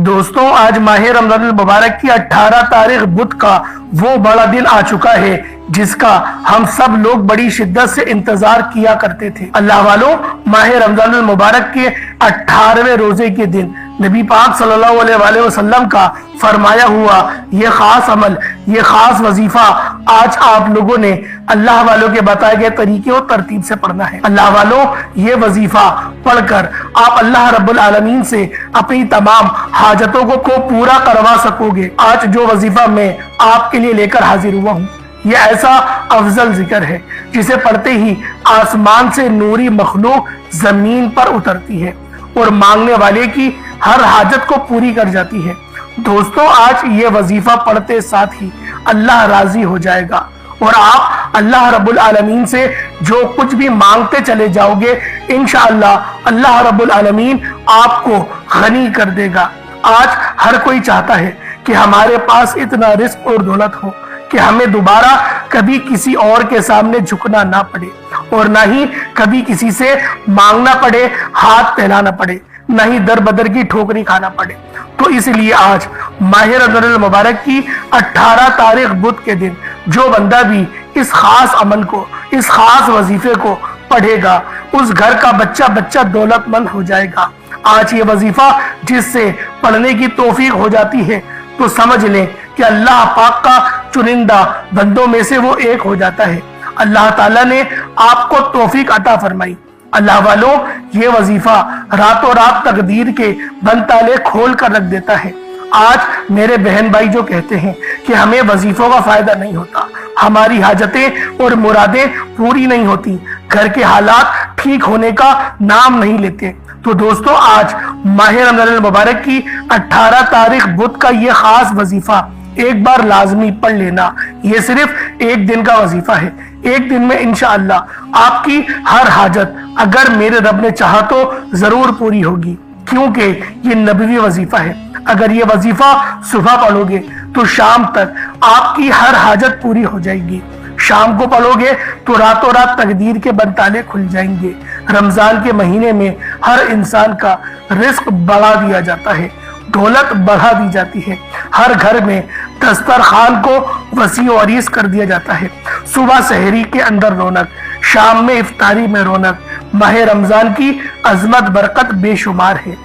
दोस्तों, आज माह रमजान मुबारक की 18 तारीख बुध का वो बड़ा दिन आ चुका है जिसका हम सब लोग बड़ी शिद्दत से इंतजार किया करते थे। अल्लाह वालों, माह रमजान मुबारक के 18वें रोजे के दिन नबी पाक सल्लल्लाहु अलैहि वसल्लम का फरमाया हुआ ये खास अमल, ये खास वजीफा आज आप लोगों ने अल्लाह वालों के बताए गए तरीके और तरतीब से पढ़ना है। अल्लाह वालों, ये वजीफा पढ़कर आप अल्लाह रब्बुल आलमीन से अपनी तमाम हाजतों को पूरा करवा सकोगे। आज जो वजीफा मैं आपके लिए लेकर हाजिर हुआ हूँ, ये ऐसा अफजल जिक्र है जिसे पढ़ते ही आसमान से नूरी मखलूक जमीन पर उतरती है और मांगने वाले की हर हाजत को पूरी कर जाती है। दोस्तों, आज ये वजीफा पढ़ते साथ ही अल्लाह राजी हो जाएगा और आप अल्लाह रब्बुल आलमीन से जो कुछ भी मांगते चले जाओगे, इंशाअल्लाह अल्लाह रब्बुल आलमीन आपको गनी कर देगा। आज हर कोई चाहता है कि हमारे पास इतना रिस्क और दौलत हो कि हमें दोबारा कभी किसी और के सामने झुकना ना पड़े और ना ही कभी किसी से मांगना पड़े, हाथ फैलाना पड़े, ना ही दर बदर की ठोकरी खाना पड़े। तो इसलिए आज माह रमजान मुबारक की 18 तारीख बुध के दिन जो बंदा भी इस खास अमल को, इस खास वजीफे को पढ़ेगा, उस घर का बच्चा बच्चा दौलतमंद हो जाएगा। आज ये वजीफा जिससे पढ़ने की तौफीक हो जाती है तो समझ लें कि अल्लाह पाक का चुनिंदा बंदों में से वो एक हो जाता है। अल्लाह ताला ने आपको तौफीक अता फरमाई। अल्लाह वालों, ये वजीफा रातों रात तकदीर के बंद ताले खोल कर रख देता है। आज मेरे बहन भाई जो कहते हैं कि हमें वजीफों का फायदा नहीं होता, हमारी हाजतें और मुरादें पूरी नहीं होती, घर के हालात ठीक होने का नाम नहीं लेते, तो दोस्तों आज माह रमजान मुबारक की 18 तारीख बुध का ये खास वजीफा एक बार लाजमी पढ़ लेना। ये सिर्फ एक दिन का वजीफा है। एक दिन में इंशाअल्लाह आपकी हर हाजत अगर मेरे रब ने चाहा तो जरूर पूरी होगी, क्योंकि ये नबवी वजीफा है। अगर ये वजीफा सुबह पढ़ोगे तो शाम तक आपकी हर हाजत पूरी हो जाएगी। शाम को पढ़ोगे तो रातों रात तकदीर के बंताले खुल जाएंगे। रमजान के महीने में हर इंसान का रिस्क बढ़ा दिया जाता है, दौलत बढ़ा दी जाती है, हर घर में दस्तरखान को वसी और अरीज कर दिया जाता है। सुबह सहरी के अंदर रौनक, शाम में इफ्तारी में रौनक। माह रमजान की अजमत बरकत बेशुमार है।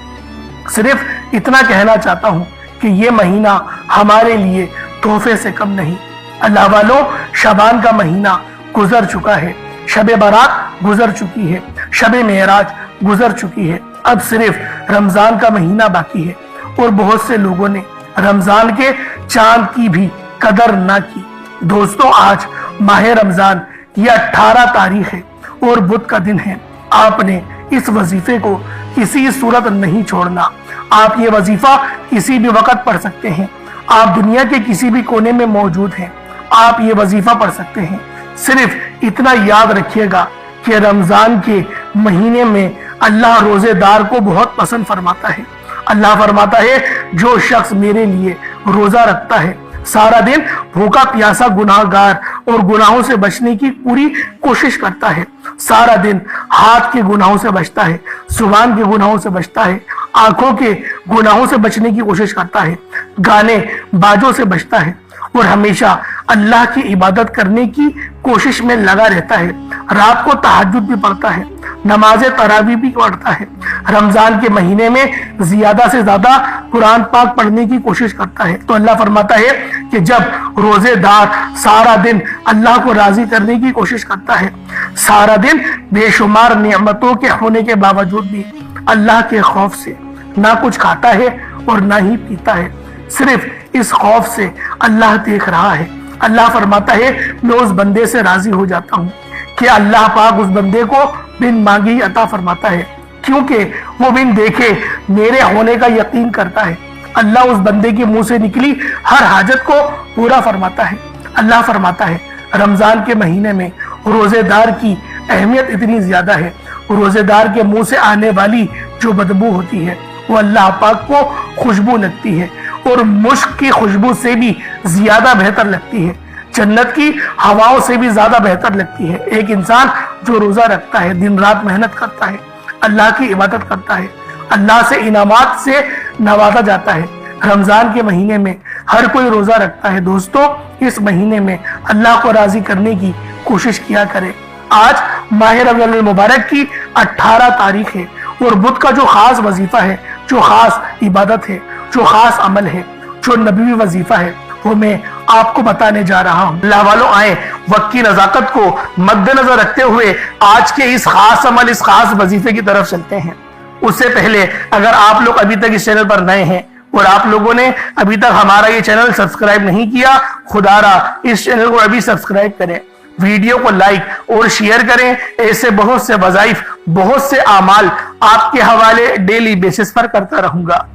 सिर्फ इतना कहना चाहता हूँ कि ये महीना हमारे लिए तोहफे से कम नहीं। अल्लाह वालों, शबान का महीना गुजर चुका है, शबे बारात गुजर चुकी है, शबे मेराज गुजर चुकी है, अब सिर्फ रमजान का महीना बाकी है और बहुत से लोगों ने रमजान के चांद की भी कदर ना की। दोस्तों, आज माह रमजान ये 18 तारीख है और बुध का दिन है। आपने इस वजीफे को किसी सूरत नहीं छोड़ना। आप ये वजीफा किसी भी वक्त पढ़ सकते हैं। आप दुनिया के किसी भी कोने में मौजूद हैं, आप ये वजीफा पढ़ सकते हैं। सिर्फ इतना याद रखिएगा कि रमजान के महीने में अल्लाह रोजेदार को बहुत पसंद फरमाता है। अल्लाह फरमाता है, जो शख्स मेरे लिए रोजा रखता है, सारा दिन भूखा प्यासा गुनाहगार और गुनाहों से बचने की पूरी कोशिश करता है, सारा दिन हाथ के गुनाहों से बचता है, जुबान के गुनाहों से बचता है, आंखों के गुनाहों से बचने की कोशिश करता है, गाने बाजों से बचता है और हमेशा अल्लाह की इबादत करने की कोशिश में लगा रहता है, रात को तहज्जुद भी पढ़ता है, नमाज तरावी भी पढ़ता है, रमजान के महीने में ज्यादा से ज्यादा कुरान पाक पढ़ने की कोशिश करता है। तो अल्लाह फरमाता है कि जब रोजेदार सारा दिन अल्लाह को राजी करने की कोशिश करता है, सारा दिन बेशुमार नेमतों के होने के बावजूद भी अल्लाह के खौफ से ना कुछ खाता है और ना ही पीता है, सिर्फ इस खौफ से अल्लाह देख रहा है। अल्लाह फरमाता है, मैं उस बंदे से राजी हो जाता हूँ कि अल्लाह पाक उस बंदे को बिन मांगे ही अता फरमाता है, क्योंकि वो बिन देखे मेरे होने का यकीन करता है। अल्लाह उस बंदे के मुंह से निकली हर हाजत को पूरा फरमाता है। अल्लाह फरमाता है, रमजान के महीने में रोजेदार की अहमियत इतनी ज्यादा है, रोजेदार के मुंह से आने वाली जो बदबू होती है वो अल्लाह पाक को खुशबू लगती है और मुश्क की खुशबू से भी ज्यादा बेहतर लगती है, जन्नत की हवाओं से भी ज्यादा बेहतर लगती है। एक इंसान जो रोजा रखता है, दिन रात मेहनत करता है, अल्लाह की इबादत करता है, अल्लाह से इनामात से नवाजा जाता है। रमजान के महीने में हर कोई रोजा रखता है। दोस्तों, इस महीने में अल्लाह को राजी करने की कोशिश किया करें। आज माह रमजान मुबारक की 18 तारीख है और बुध का जो खास वजीफा है, जो खास इबादत है, जो खास अमल है, जो नबी वजीफा है, वो मैं आपको बताने जा रहा हूँ। अल्लाह वालों, आए वक्त की नजाकत को मद्देनजर रखते हुए आज के इस खास अमल, इस खास वजीफे की तरफ चलते हैं। उससे पहले अगर आप लोग अभी तक इस चैनल पर नए हैं और आप लोगों ने अभी तक हमारा ये चैनल सब्सक्राइब नहीं किया, खुदारा इस चैनल को अभी सब्सक्राइब करें, वीडियो को लाइक और शेयर करें। ऐसे बहुत से वज़ाइफ, बहुत से आमाल आपके हवाले डेली बेसिस पर करता रहूंगा।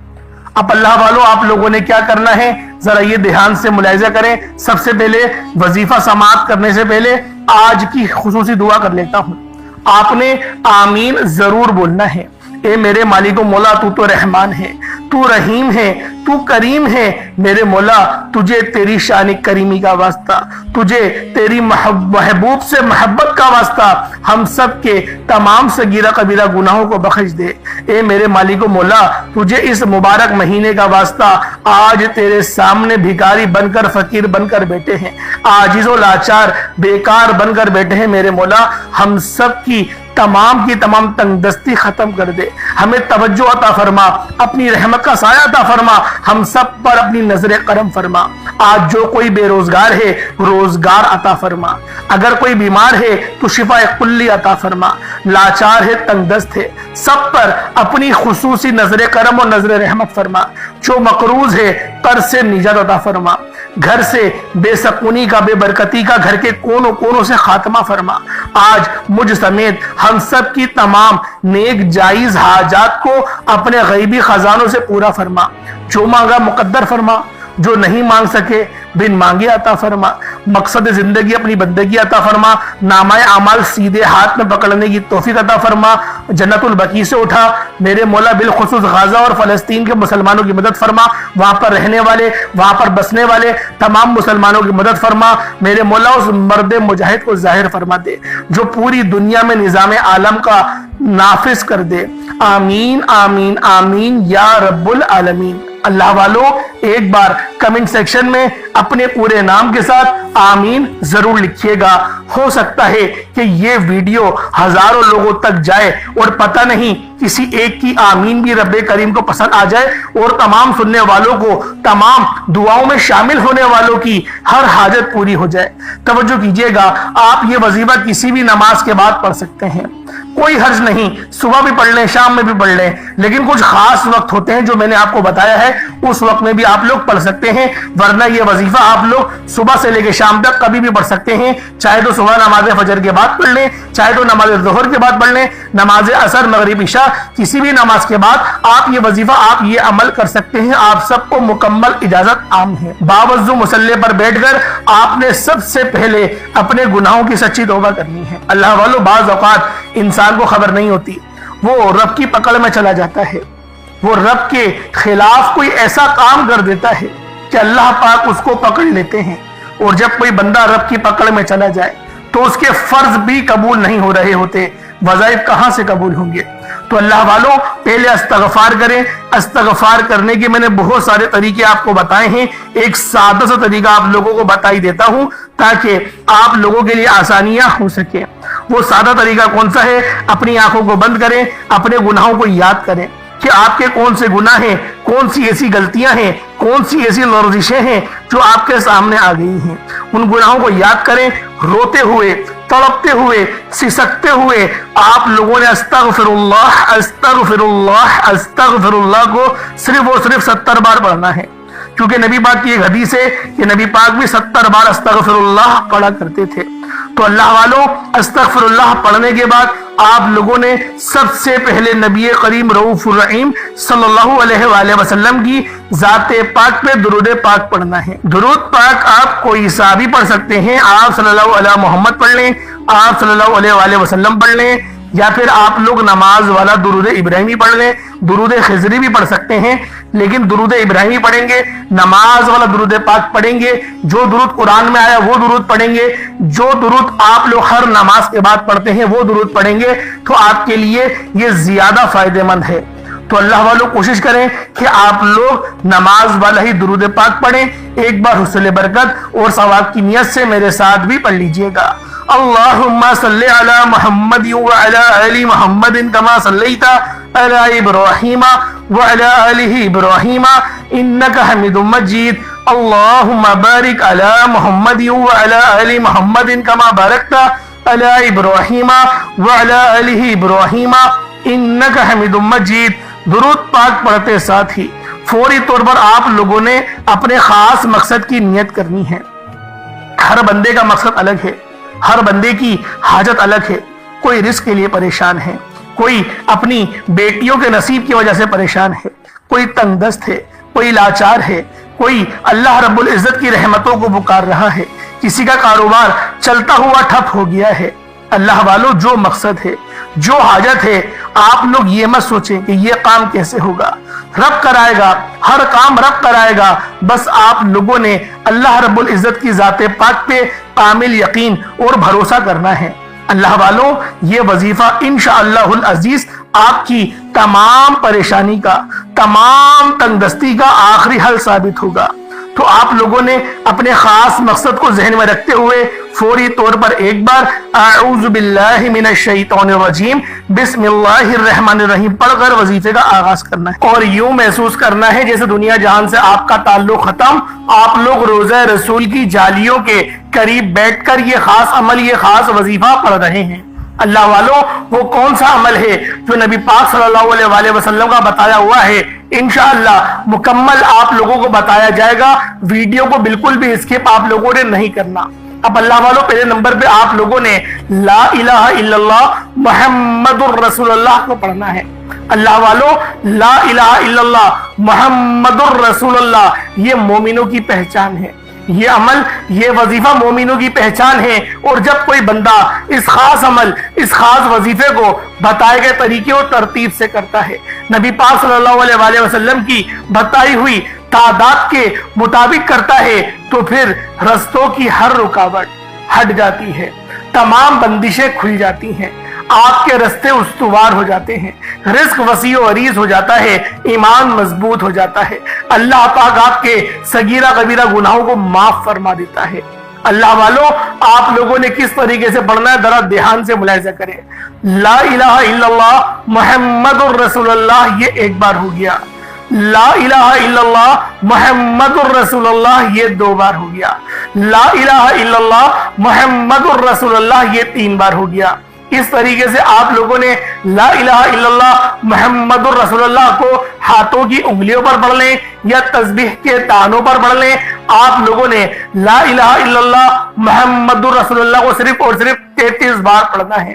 अब अल्लाह वालों, आप लोगों ने क्या करना है, जरा ये ध्यान से मुलाहिजा करें। सबसे पहले वजीफा समाप्त करने से पहले आज की खुसूसी दुआ कर लेता हूं। आपने आमीन जरूर बोलना है। ए मेरे मालिक मौला, तू तो रहमान है, तू रहीम है, तू करीम है। मेरे मौला, तुझे तेरी शान करीमी का वास्ता, तुझे तेरी महबूब से मोहब्बत का वास्ता, हम सब के तमाम सगीरा कबीरा गुनाहों को बख्श दे। ए मेरे मालिक मौला, तुझे इस मुबारक महीने का वास्ता, आज तेरे सामने भिखारी बनकर, फकीर बनकर बैठे हैं, आजिज़ो लाचार बेकार बनकर बैठे हैं। मेरे मौला, हम सब की तमाम तंगदस्ती खत्म कर दे, हमें तवज्जो अता फरमा, अपनी रहमत का साया अता फरमा, हम सब पर अपनी नजर करम फरमा। आज जो कोई बेरोजगार है, रोजगार अता फरमा। अगर कोई बीमार है तो शिफा कुल्ली अता फरमा। लाचार है, तंगदस्त है, सब पर अपनी खुसूसी नजर करम और नजर रहमत फरमा। जो मकरूज है, कर्ज से निजात अता फरमा। घर से बेसकूनी का, बेबरकती का, घर के कोनों कोनों से खात्मा फरमा। आज मुझ समेत हम सब की तमाम नेक जायज हाजात को अपने गैबी खजानों से पूरा फरमा। जो मांगा मुकद्दर फरमा, जो नहीं मांग सके बिन मांगे अता फरमा। मकसद जिंदगी अपनी बंदगी अता फरमा। नामाए अमाल सीधे हाथ में पकड़ने की तौफीक अता फरमा। जन्नतुल बकी से उठा मेरे मौला, बिलखुसूस गाजा और फलस्तीन के मुसलमानों की मदद फरमा। वहां पर रहने वाले, वहां पर बसने वाले तमाम मुसलमानों की मदद फरमा। मेरे मौला, उस मर्द मुजाहिद को जाहिर फरमा दे जो पूरी दुनिया में निजाम आलम का नाफिज कर दे। आमीन आमीन आमीन या रब्बुल आलमीन। अल्लाह वालों, एक बार कमेंट सेक्शन में अपने पूरे नाम के साथ आमीन जरूर लिखिएगा। हो सकता है कि ये वीडियो हजारों लोगों तक जाए और पता नहीं किसी एक की आमीन भी रब्बे करीम को पसंद आ जाए और तमाम सुनने वालों को, तमाम दुआओं में शामिल होने वालों की हर हाजत पूरी हो जाए। तवज्जो कीजिएगा, आप ये वजीफा किसी भी नमाज के बाद पढ़ सकते हैं, कोई हर्ज नहीं। सुबह भी पढ़ लें, शाम में भी पढ़ लें, लेकिन कुछ खास वक्त होते हैं जो मैंने आपको बताया है, उस वक्त में भी आप लोग पढ़ सकते हैं। वरना ये वजीफा आप लोग सुबह से लेकर शाम तक कभी भी पढ़ सकते हैं। चाहे तो सुबह नमाज फजर के बाद पढ़ लें, चाहे तो नमाज ज़ोहर के बाद पढ़ लें, नमाज असर, मगरिब, इशा, किसी भी नमाज के बाद आप ये वजीफा, आप ये अमल कर सकते हैं। आप सबको मुकम्मल इजाजत आम है। बावजू मुसल्ले पर बैठकर आपने सबसे पहले अपने गुनाहों की सच्ची तौबा करनी है। अल्लाह वालों, बाज़ औक़ात इंसान को खबर नहीं होती, वो रब की पकड़ में चला जाता है, वो रब के खिलाफ कोई ऐसा काम कर देता है कि अल्लाह पाक उसको पकड़ लेते हैं। और जब कोई बंदा रब की पकड़ में चला जाए तो उसके फर्ज भी कबूल नहीं हो रहे होते, वज़ाइफ कहां से कबूल होंगे। तो अल्लाह वालों, पहले इस्तग़फ़ार करें। इस्तग़फ़ार करने के मैंने बहुत सारे तरीके आपको बताए हैं, एक सादा सा तरीका आप लोगों को बता ही देता हूं ताकि आप लोगों के लिए आसानियां हो सके। वो सादा तरीका कौन सा है? अपनी आंखों को बंद करें, अपने गुनाहों को याद करें कि आपके कौन से गुनाह हैं, कौन सी ऐसी गलतियां हैं, कौन सी ऐसी लर्जिशें हैं जो आपके सामने आ गई हैं। उन गुनाहों को याद करें, रोते हुए, तड़पते हुए, सिसकते हुए आप लोगों ने अस्तगफिरुल्लाह अस्तगफिरुल्लाह अस्तगफिरुल्लाह को सिर्फ और सिर्फ 70 बार पढ़ना है। क्योंकि नबी पाक की एक हदीस है कि नबी पाक भी 70 बार अस्तगफिरुल्लाह पढ़ा करते थे। तो अल्लाह वालों, अस्तगफिरुल्लाह पढ़ने के बाद आप लोगों ने सबसे पहले नबी करीम रऊफुर रहीम सल्लल्लाहु अलैहि वसल्लम की ज़ाते पाक पे दुरूद पाक पढ़ना है। दुरूद पाक आप कोई सा भी पढ़ सकते हैं, आप सल्लल्लाहु अलैहि मोहम्मद पढ़ लें, आप सल्लल्लाहु अलैहि वसल्लम पढ़ लें, या फिर आप लोग नमाज वाला दुरूद इब्राहिमी पढ़ लें, दुरूद खिजरी भी पढ़ सकते हैं, लेकिन दुरूद इब्राहिमी पढ़ेंगे, नमाज वाला दुरूद पाक पढ़ेंगे, जो दुरूद कुरान में आया वो दुरूद पढ़ेंगे, जो दुरूद आप लोग हर नमाज के बाद पढ़ते हैं वो दुरूद पढ़ेंगे, तो आपके लिए ये ज्यादा फायदेमंद है। تو اللہ والوں کوشش کریں کہ آپ لوگ نماز والا ہی درود پاک پڑھیں. ایک بار حصول برکت اور ثواب کی نیت سے میرے ساتھ بھی پڑھ لیجئے گا. اللہم صلی علی محمد وعلی آل محمد کما صلیت علی ابراہیم وعلی آل ابراہیم انکا حمید مجید. اللہم بارک علی محمد وعلی آل محمد کما بارکت علی ابراہیم وعلی آل ابراہیم انکا حمید مجید. درود پاک پڑھتے ساتھ ہی فوری طور پر آپ لوگوں نے اپنے خاص مقصد کی نیت کرنی ہے. ہر بندے کا مقصد الگ ہے, ہر بندے کی حاجت الگ ہے. کوئی رزق کے لیے پریشان ہے, کوئی اپنی بیٹیوں کے نصیب کی وجہ سے پریشان ہے, کوئی تنگ دست ہے, کوئی لاچار ہے, کوئی اللہ رب العزت کی رحمتوں کو پکار رہا ہے, کسی کا کاروبار چلتا ہوا ٹھپ ہو گیا ہے. اللہ والوں جو مقصد ہے, جو حاجت ہے, آپ لوگ یہ مت سوچیں کہ یہ کام کیسے ہوگا. رب کرائے گا, ہر کام رب کرائے گا. بس آپ لوگوں نے اللہ رب العزت کی ذات پاک پہ کامل یقین اور بھروسہ کرنا ہے. اللہ والوں یہ وظیفہ انشاءاللہ العزیز آپ کی تمام پریشانی کا, تمام تنگ دستی کا آخری حل ثابت ہوگا. تو آپ لوگوں نے اپنے خاص مقصد کو ذہن میں رکھتے ہوئے فوری طور پر ایک بار اعوذ باللہ من الشیطان الرجیم بسم اللہ الرحمن الرحیم پڑھ کر وظیفے کا آغاز کرنا ہے, اور یوں محسوس کرنا ہے جیسے دنیا جہان سے آپ کا تعلق ختم. آپ لوگ روضہ رسول کی جالیوں کے قریب بیٹھ کر یہ خاص عمل, یہ خاص وظیفہ پڑھ رہے ہیں. اللہ والوں وہ کون سا عمل ہے جو نبی پاک صلی اللہ علیہ وآلہ وسلم کا بتایا ہوا ہے؟ انشاءاللہ مکمل آپ لوگوں کو بتایا جائے گا. ویڈیو کو بالکل بھی اسکپ آپ لوگوں نے نہیں کرنا. اب اللہ والوں پہلے نمبر پہ آپ لوگوں نے لا الہ الا اللہ محمد الرسول اللہ کو پڑھنا ہے. اللہ والوں لا الہ الا اللہ محمد الرسول اللہ یہ مومنوں کی پہچان ہے. یہ عمل, یہ وظیفہ مومنوں کی پہچان ہے. اور جب کوئی بندہ اس خاص عمل, اس خاص وظیفے کو بتائے گئے طریقے اور ترتیب سے کرتا ہے, نبی پاک صلی اللہ علیہ وآلہ وسلم کی بتائی ہوئی تعداد کے مطابق کرتا ہے, تو پھر رستوں کی ہر رکاوٹ ہٹ جاتی ہے, تمام بندشیں کھل جاتی ہیں, آپ کے رستے استوار ہو جاتے ہیں, رزق وسیع و عریض ہو جاتا ہے, ایمان مضبوط ہو جاتا ہے. اللہ پاک آپ کے صغیرہ کبیرہ گناہوں کو معاف فرما دیتا ہے. اللہ والوں آپ لوگوں نے کس طریقے سے پڑھنا ہے ذرا دھیان سے ملاحظہ کریں. لا الہ الا اللہ محمد الرسول اللہ یہ ایک بار ہو گیا. لا الہ الا اللہ محمد الرسول اللہ یہ 2 بار ہو گیا. لا الہ الا اللہ محمد الرسول اللہ یہ 3 بار ہو گیا. اس طریقے سے آپ لوگوں نے لا الہ الا اللہ محمد الرسول اللہ کو ہاتھوں کی انگلیوں پر پڑھ لیں یا تسبیح کے تانوں پر پڑھ لیں. آپ لوگوں نے لا الہ الا اللہ محمد الرسول اللہ کو صرف اور صرف 33 بار پڑھنا ہے.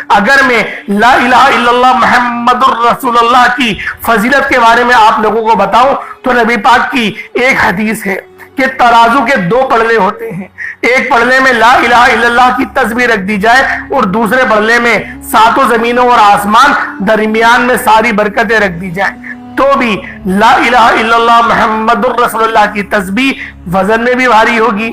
اگر میں لا الہ الا اللہ محمد الرسول اللہ کی فضیلت کے بارے میں آپ لوگوں کو بتاؤں تو نبی پاک کی ایک حدیث ہے کہ ترازو کے 2 پلڑے ہوتے ہیں. ایک پلڑے میں لا الہ الا اللہ کی تسبیح رکھ دی جائے اور دوسرے پلڑے میں 7 زمینوں اور آسمان, درمیان میں ساری برکتیں رکھ دی جائیں, تو بھی لا الہ الا اللہ محمد الرسول اللہ کی تسبیح وزن میں بھی بھاری ہوگی,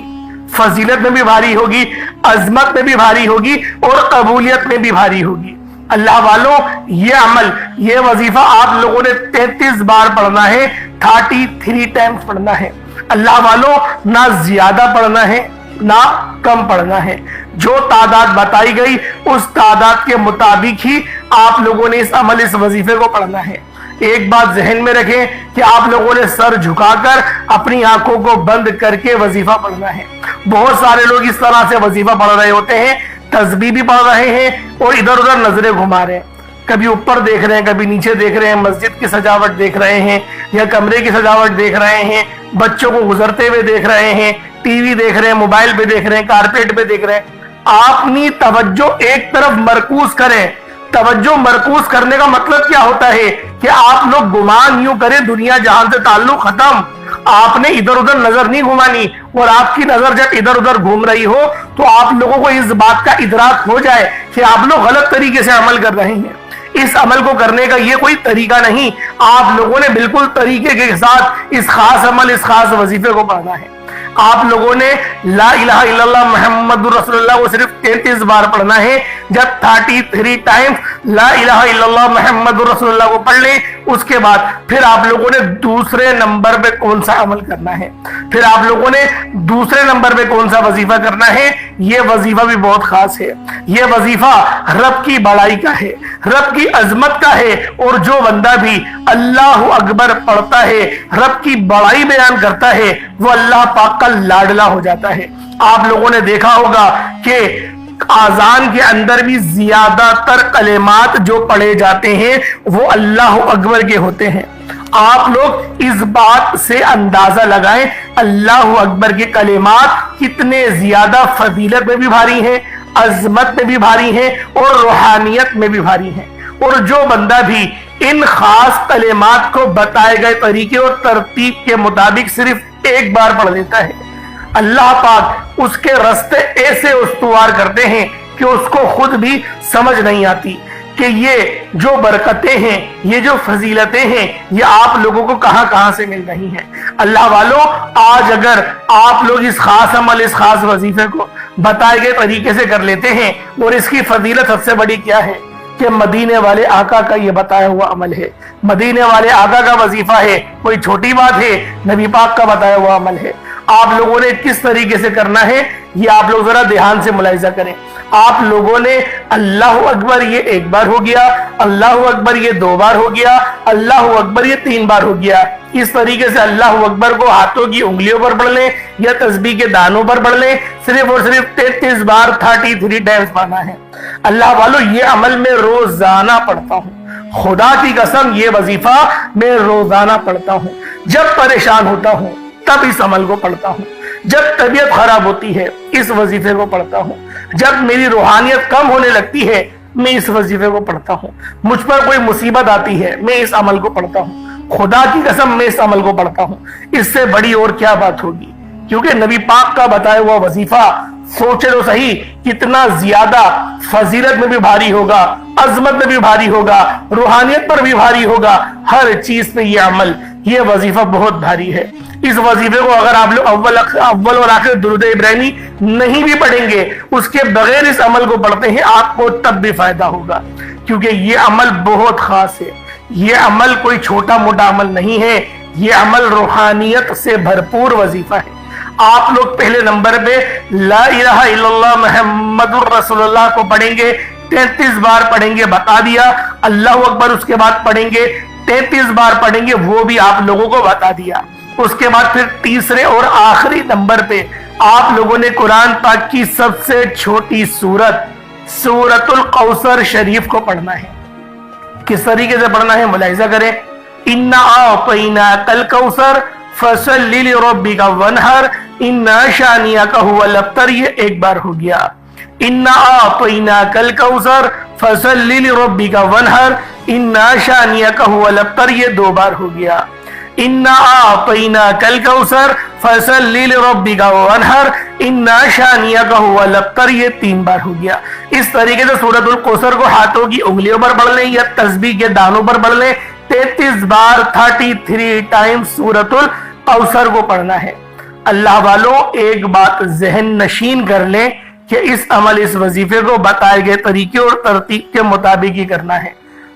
فضیلت میں بھی بھاری ہوگی, عظمت میں بھی بھاری ہوگی اور قبولیت میں بھی بھاری ہوگی. اللہ والوں یہ عمل, یہ وظیفہ آپ لوگوں نے 33 بار پڑھنا ہے, 33 ٹائمز پڑھنا ہے. اللہ والوں نہ زیادہ پڑھنا ہے نہ کم پڑھنا ہے. جو تعداد بتائی گئی اس تعداد کے مطابق ہی آپ لوگوں نے اس عمل, اس وظیفے کو پڑھنا ہے. ایک بات ذہن میں رکھیں کہ آپ لوگوں نے سر جھکا کر اپنی آنکھوں کو بند کر کے وظیفہ پڑھنا ہے. بہت سارے لوگ اس طرح سے وظیفہ پڑھ رہے ہوتے ہیں, تسبیح بھی پڑھ رہے ہیں اور ادھر ادھر نظریں گھما رہے ہیں, کبھی اوپر دیکھ رہے ہیں, کبھی نیچے دیکھ رہے ہیں, مسجد کی سجاوٹ دیکھ رہے ہیں یا کمرے کی سجاوٹ دیکھ رہے ہیں, بچوں کو گزرتے ہوئے دیکھ رہے ہیں, ٹی وی دیکھ رہے ہیں, موبائل پہ دیکھ رہے ہیں, کارپیٹ پہ دیکھ رہے ہیں. اپنی توجہ ایک طرف مرکوز کریں. توجہ مرکوز کرنے کا مطلب کیا ہوتا ہے کہ آپ لوگ گمان یوں کریں دنیا جہان سے تعلق ختم, آپ نے ادھر ادھر نظر نہیں گھمانی, اور آپ کی نظر جب ادھر ادھر گھوم رہی ہو تو آپ لوگوں کو اس بات کا ادراک ہو جائے کہ آپ لوگ غلط طریقے سے عمل کر رہے ہیں. اس عمل کو کرنے کا یہ کوئی طریقہ نہیں, آپ لوگوں نے بالکل طریقے کے ساتھ اس خاص عمل, اس خاص وظیفے کو پڑھنا ہے. آپ لوگوں نے لا الہ الا اللہ محمد رسول اللہ کو صرف 33 بار پڑھنا ہے. جب 33 ٹائمز ला इलाहा इल्लल्लाह मुहम्मदुर रसूलुल्लाह को पढ़ लें, उसके बाद फिर आप लोगों ने दूसरे नंबर पे कौन सा अमल करना है, फिर आप लोगों ने दूसरे नंबर पे कौन सा वजीफा करना है। ये वजीफा भी बहुत खास है। ये वजीफा रब की बड़ाई का है, रब की अजमत का है। और जो बंदा भी अल्लाह अकबर पढ़ता है, रब की बड़ाई बयान करता है, वो अल्लाह पाक का लाडला हो जाता है। आप लोगों ने देखा होगा कि आजान के अंदर भी ज्यादातर कलेमात जो पढ़े जाते हैं वो अल्लाह अकबर के होते हैं। आप लोग इस बात से अंदाजा लगाएं अल्लाह अकबर के कलेमात कितने ज्यादा फजीलत में भी भारी हैं, अजमत में भी भारी हैं और रूहानियत में भी भारी हैं। और जो बंदा भी इन खास कलेमात को बताए गए तरीके और तरतीब के मुताबिक सिर्फ एक बार पढ़ लेता है, अल्लाह पाक उसके रास्ते ऐसे उस्तुवार करते हैं कि उसको खुद भी समझ नहीं आती कि ये जो बरकतें हैं, ये जो फजीलतें हैं, ये आप लोगों को कहां से मिल रही हैं। अल्लाह वालों, आज अगर आप लोग इस खास अमल, इस खास वजीफे को बताए गए तरीके से कर लेते हैं, और इसकी फजीलत सबसे बड़ी क्या है कि मदीने वाले आका का ये बताया हुआ अमल है, मदीने वाले आका का वजीफा है, कोई छोटी बात है, नबी पाक का बताया हुआ अमल है। आप लोगों ने किस तरीके से करना है ये आप लोग जरा ध्यान से मुलाहिजा करें। आप लोगों ने अल्लाह अकबर ये एक बार हो गया, अल्लाह अकबर ये दो बार हो गया, अल्लाह अकबर ये तीन बार हो गया। इस तरीके से अल्लाह अकबर को हाथों की उंगलियों पर पढ़ लें या तस्बीह के दानों पर पढ़ लें, सिर्फ और सिर्फ 33 बार 33 टाइम्स पढ़ना है। अल्लाह वालों, ये अमल मैं रोजाना पढ़ता हूँ, खुदा की कसम ये वजीफा मैं रोजाना पढ़ता हूँ। जब परेशान होता हूँ तब इस अमल को पढ़ता हूँ, जब तबीयत खराब होती है इस वजीफे को पढ़ता हूँ, जब मेरी रूहानियत कम होने लगती है मैं इस वजीफे को पढ़ता हूँ, मुझ पर कोई मुसीबत आती है मैं इस अमल को पढ़ता हूँ, खुदा की कसम मैं इस अमल को पढ़ता हूँ। इससे बड़ी और क्या बात होगी, क्योंकि नबी पाक का बताया हुआ वजीफा सोचे तो सही कितना ज्यादा फजीलत में भी भारी होगा, अजमत में भी भारी होगा, रूहानियत पर भी भारी होगा, हर चीज पे ये अमल, ये वजीफा बहुत भारी है। इस वजीफे को अगर आप लोग अव्वल और आखिर दुरूद इब्राहिमी नहीं भी पढ़ेंगे, उसके बगैर इस अमल को पढ़ते हैं, आपको तब भी फायदा होगा, क्योंकि ये अमल बहुत खास है। ये अमल कोई छोटा मोटा अमल नहीं है, ये अमल रूहानियत से भरपूर वजीफा है। आप लोग पहले नंबर पे ला इलाहा इल्लल्लाह मुहम्मदुर रसूलुल्लाह को पढ़ेंगे, 33 बार पढ़ेंगे, बता दिया। अल्लाह अकबर उसके बाद पढ़ेंगे, 33 बार पढ़ेंगे, वो भी आप लोगों को बता दिया। उसके बाद फिर तीसरे और आखिरी नंबर पे आप लोगों ने कुरान पाक की सबसे छोटी सूरत सूरतुल कौसर शरीफ को पढ़ना है। किस तरीके से पढ़ना है मुलाहिजा करें। इन्ना आतैना कल कौसर फसल्लि लिरब्बिका वनहर इन्ना शानियाका हुवल अब्तर, ये एक बार हो गया। इन्ना आतैना कल कौसर फसल्लि लिरब्बिका वनहर इन्ना शानियाका हुवल अब्तर, ये दो बार हो गया। इन्ना आतैना कल कौसर फसल्लि लिरब्बिका वनहर इन्ना शानियाका हुवल अब्तर, ये तीन बार हो गया। इस तरीके से सूरतुल कौसर को हाथों की उंगलियों पर पढ़ लें या तस्बीह के दानों पर पढ़ लें, 33 बार 33 टाइम्स सूरतुल कौसर को पढ़ना है। अल्लाह वालों, एक बात जहन नशीन कर लें कि इस अमल, इस वजीफे को बताए गए तरीके और तरतीब के मुताबिक ही करना है।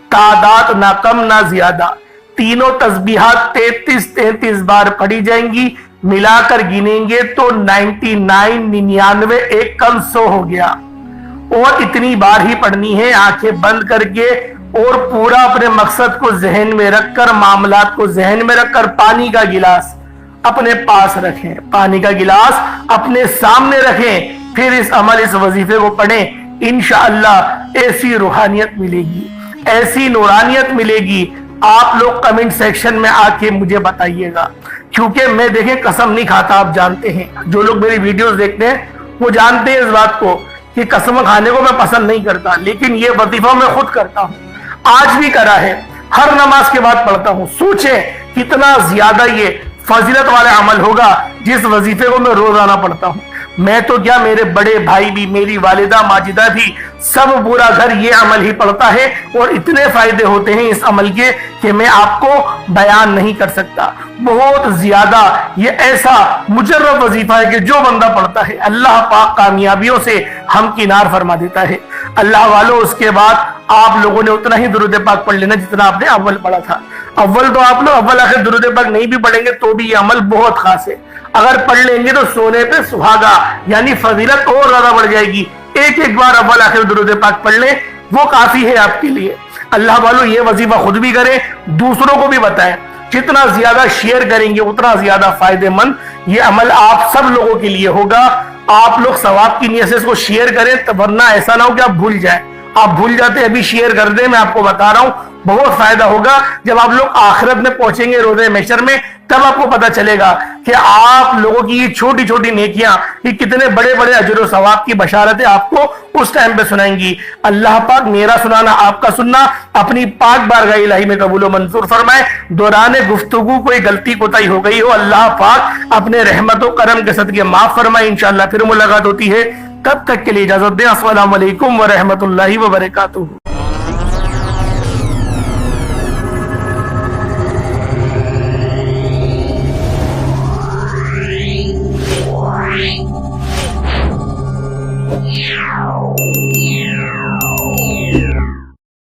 तादाद ना कम ना ज्यादा, तीनों तस्बीहात 33 बार पढ़ी जाएंगी। मिलाकर गिनेंगे तो 99 एक कम 100 हो गया। और इतनी बार ही पढ़नी है आंखें बंद करके, और पूरा अपने मकसद को जहन में रखकर, मामलात को जहन में रखकर पानी का गिलास अपने पास रखें, पानी का गिलास अपने सामने रखें, फिर इस अमल, इस वजीफे को पढ़ें। इंशाअल्लाह ऐसी रूहानियत मिलेगी, ऐसी नूरानियत मिलेगी। आप लोग कमेंट सेक्शन में आके मुझे बताइएगा, क्योंकि मैं देखें कसम नहीं खाता। आप जानते हैं, जो लोग मेरी वीडियोस देखते हैं वो जानते हैं इस बात को कि कसम खाने को मैं पसंद नहीं करता, लेकिन ये वजीफा मैं खुद करता हूँ, आज भी करा है, हर नमाज के बाद पढ़ता हूँ। सोचें कितना ज्यादा ये फजीलत वाला अमल होगा जिस वजीफे को मैं रोजाना पढ़ता हूँ। मैं तो क्या, मेरे बड़े भाई भी, मेरी वालिदा माजिदा भी, सब पूरा घर ये अमल ही पढ़ता है, और इतने फायदे होते हैं इस अमल के कि मैं आपको बयान नहीं कर सकता। बहुत ज्यादा ये ऐसा मुजर्रब वजीफा है कि जो बंदा पढ़ता है अल्लाह पाक कामयाबियों से हम किनार फरमा देता है। اللہ والوں اس کے بعد آپ لوگوں نے اتنا ہی درود پاک پڑھ لینا جتنا آپ نے اول پڑھا تھا. اول تو آپ لوگ اول آخر درود پاک نہیں بھی پڑھیں گے تو بھی یہ عمل بہت خاص ہے. اگر پڑھ لیں گے تو سونے پہ سہاگا یعنی فضیلت اور زیادہ بڑھ جائے گی. ایک بار اول آخر درود پاک پڑھ لیں وہ کافی ہے آپ کے لیے. اللہ والوں یہ وظیفہ خود بھی کریں, دوسروں کو بھی بتائیں. جتنا زیادہ شیئر کریں گے اتنا زیادہ فائدہ مند یہ عمل آپ سب لوگوں کے لیے ہوگا. آپ لوگ ثواب کی نیت سے اس کو شیئر کریں, ورنہ ایسا نہ ہو کہ آپ بھول جائیں. آپ بھول جاتے ابھی شیئر کر دیں, میں آپ کو بتا رہا ہوں بہت فائدہ ہوگا. جب آپ لوگ آخرت میں پہنچیں گے روز محشر میں تب آپ کو پتا چلے گا کہ آپ لوگوں کی یہ چھوٹی چھوٹی نیکیاں یہ کتنے بڑے بڑے اجر و ثواب کی بشارتیں آپ کو اس ٹائم پہ سنائیں گی. اللہ پاک میرا سنانا آپ کا سننا اپنی پاک بارگاہ الہی میں قبول و منظور فرمائے. دوران گفتگو کوئی غلطی کوتاہی ہو گئی ہو اللہ پاک اپنے رحمت و کرم کے صدقے معاف فرمائے. انشاءاللہ پھر ملاقات ہوتی ہے, تب تک کے لیے اجازت دیں. السلام علیکم ورحمۃ اللہ وبرکاتہ. Wow.